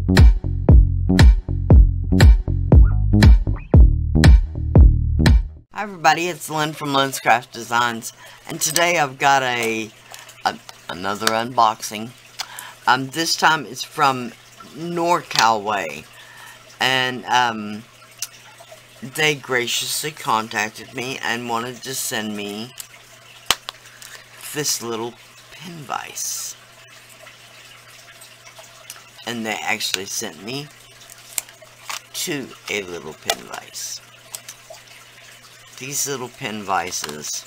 Hi everybody, it's Lyn from Lyn's Craft Designs, and today I've got another unboxing. This time it's from NorCalWay, and they graciously contacted me and wanted to send me this little pin vise. And they actually sent me a little pin vise. These little pin vises,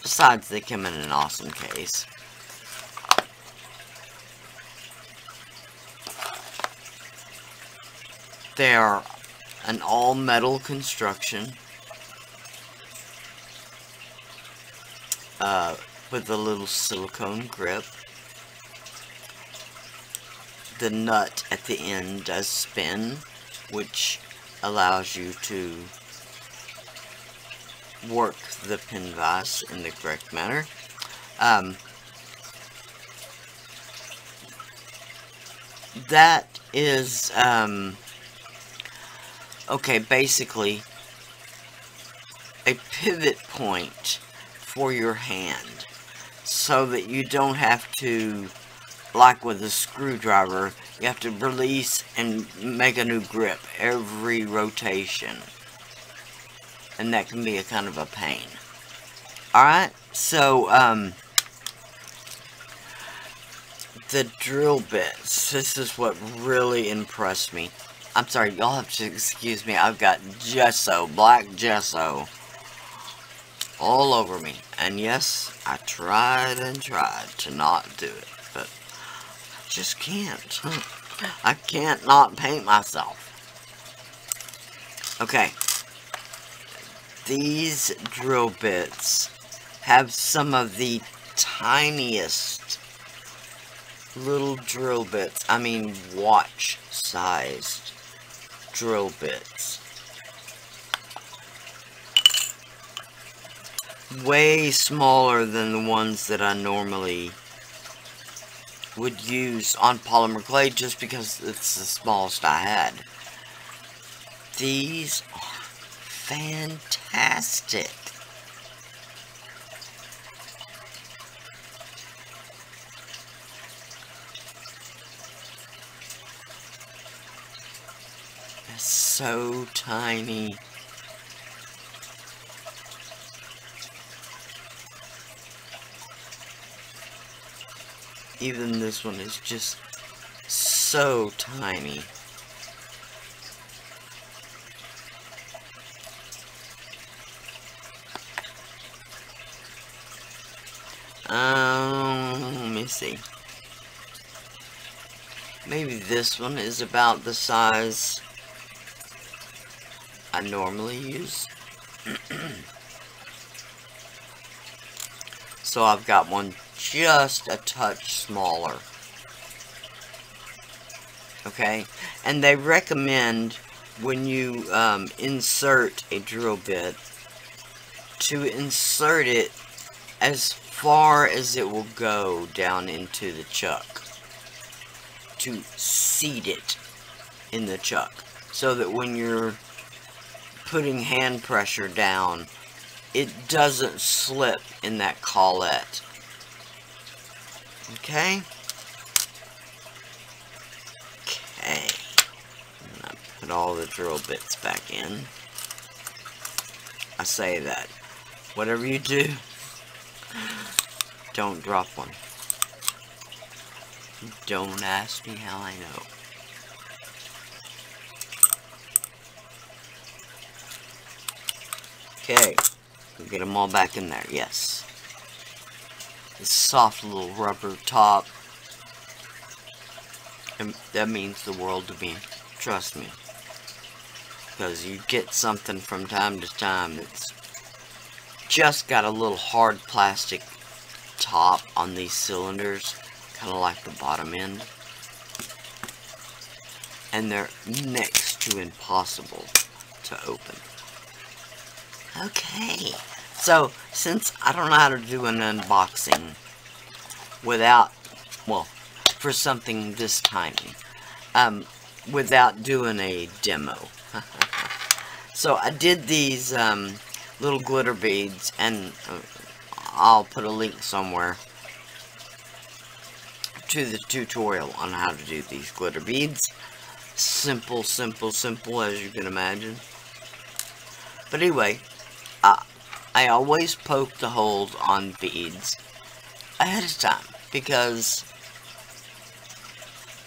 besides they come in an awesome case, they are an all-metal construction with a little silicone grip. The nut at the end does spin, which allows you to work the pin vise in the correct manner. That is, okay, basically a pivot point for your hand, so that you don't have to, like with a screwdriver, you have to release and make a new grip every rotation. And that can be a kind of a pain. Alright, so, the drill bits, this is what really impressed me. I'm sorry, y'all have to excuse me, I've got gesso, black gesso, all over me. And yes, I tried and tried to not do it, but just can't. I can't not paint myself. Okay. These drill bits have some of the tiniest little drill bits. I mean, watch-sized drill bits. Way smaller than the ones that I normally would use on polymer clay, just because it's the smallest I had. These are fantastic. They're so tiny. Even this one is just so tiny. Let me see. Maybe this one is about the size I normally use. So I've got one just a touch smaller. Okay, and they recommend when you insert a drill bit to insert it as far as it will go down into the chuck, to seat it in the chuck, so that when you're putting hand pressure down, it doesn't slip in that collet. Okay. Okay. And I put all the drill bits back in. I say that whatever you do, don't drop one. Don't ask me how I know. Okay. We'll get them all back in there. Yes. This soft little rubber top, and that means the world to me, trust me, because you get something from time to time that's just got a little hard plastic top on these cylinders, kind of like the bottom end, and they're next to impossible to open. Okay. So, since I don't know how to do an unboxing without, well, for something this tiny, without doing a demo. So I did these little glitter beads, and I'll put a link somewhere to the tutorial on how to do these glitter beads. Simple, simple, simple, as you can imagine. But anyway, I always poke the holes on beads ahead of time, because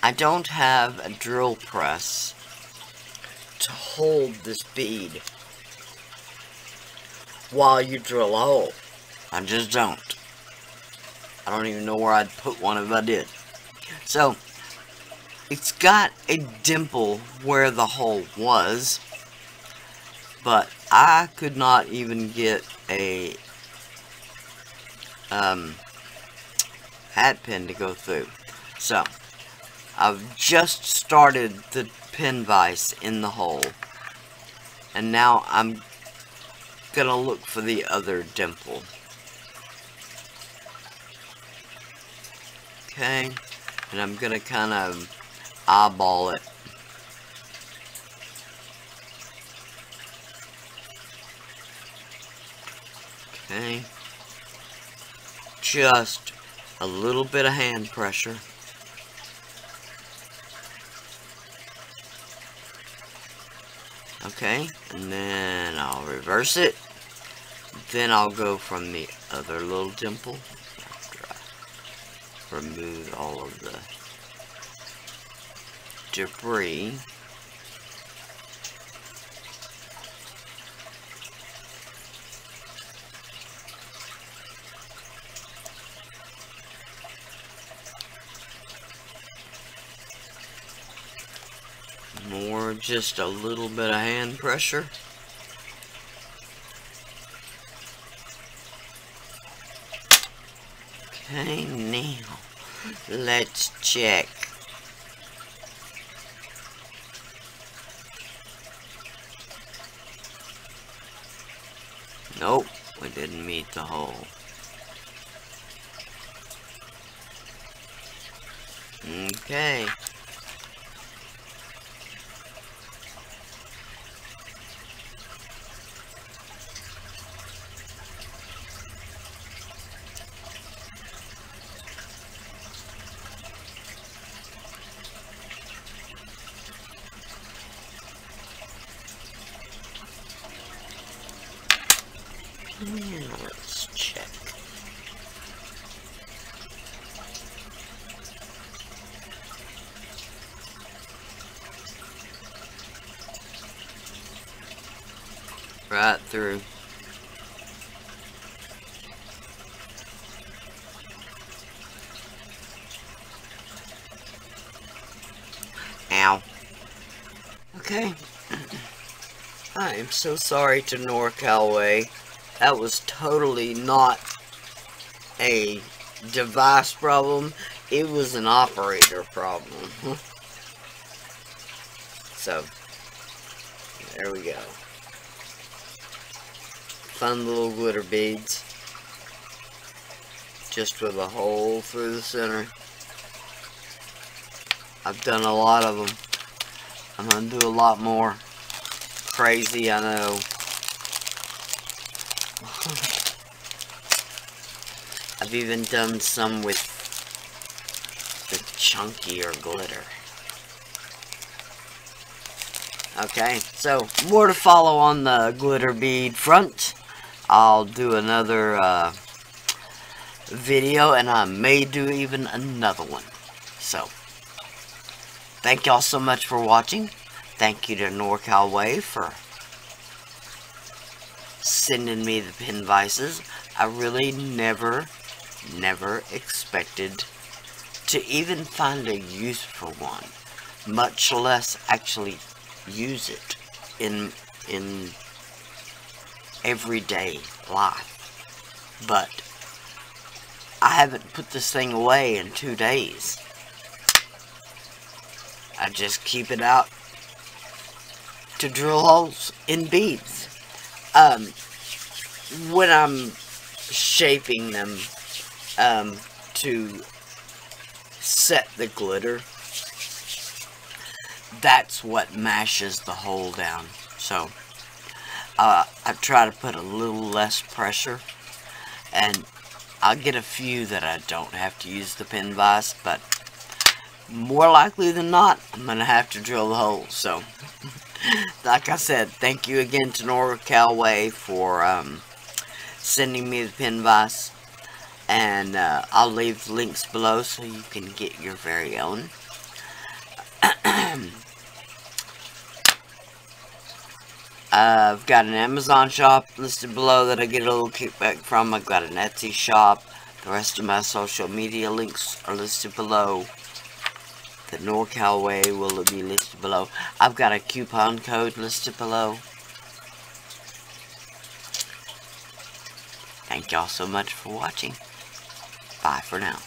I don't have a drill press to hold this bead while you drill a hole. I just don't. I don't even know where I'd put one if I did. So, it's got a dimple where the hole was, but I could not even get a hat pin to go through. So, I've just started the pin vise in the hole, and now I'm gonna look for the other dimple. Okay, and I'm gonna kind of eyeball it. Okay, just a little bit of hand pressure. Okay, and then I'll reverse it. Then I'll go from the other little dimple after I remove all of the debris. More, just a little bit of hand pressure. Okay, now let's check. Nope, we didn't meet the hole. Okay. Now let's check. Right through. Ow. Okay. I am so sorry to NorCalWay. That was totally not a device problem. It was an operator problem. So, there we go. Fun little glitter beads. Just with a hole through the center. I've done a lot of them. I'm going to do a lot more. Crazy, I know. I've even done some with the chunkier glitter. Okay, so more to follow on the glitter bead front. I'll do another video, and I may do even another one. So, thank y'all so much for watching. Thank you to NorCalWay for sending me the pin vises. I really never expected to even find a use for one, much less actually use it in everyday life. But I haven't put this thing away in 2 days. I just keep it out to drill holes in beads. When I'm shaping them to set the glitter, that's what mashes the hole down. So I try to put a little less pressure, and I'll get a few that I don't have to use the pin vise, but more likely than not, I'm going to have to drill the hole. So, like I said, thank you again to NorCalWay for sending me the pin vise. And I'll leave the links below so you can get your very own. I've got an Amazon shop listed below that I get a little kickback from. I've got an Etsy shop. The rest of my social media links are listed below. The NorCalWay will be listed below. I've got a coupon code listed below. Thank y'all so much for watching. Bye for now.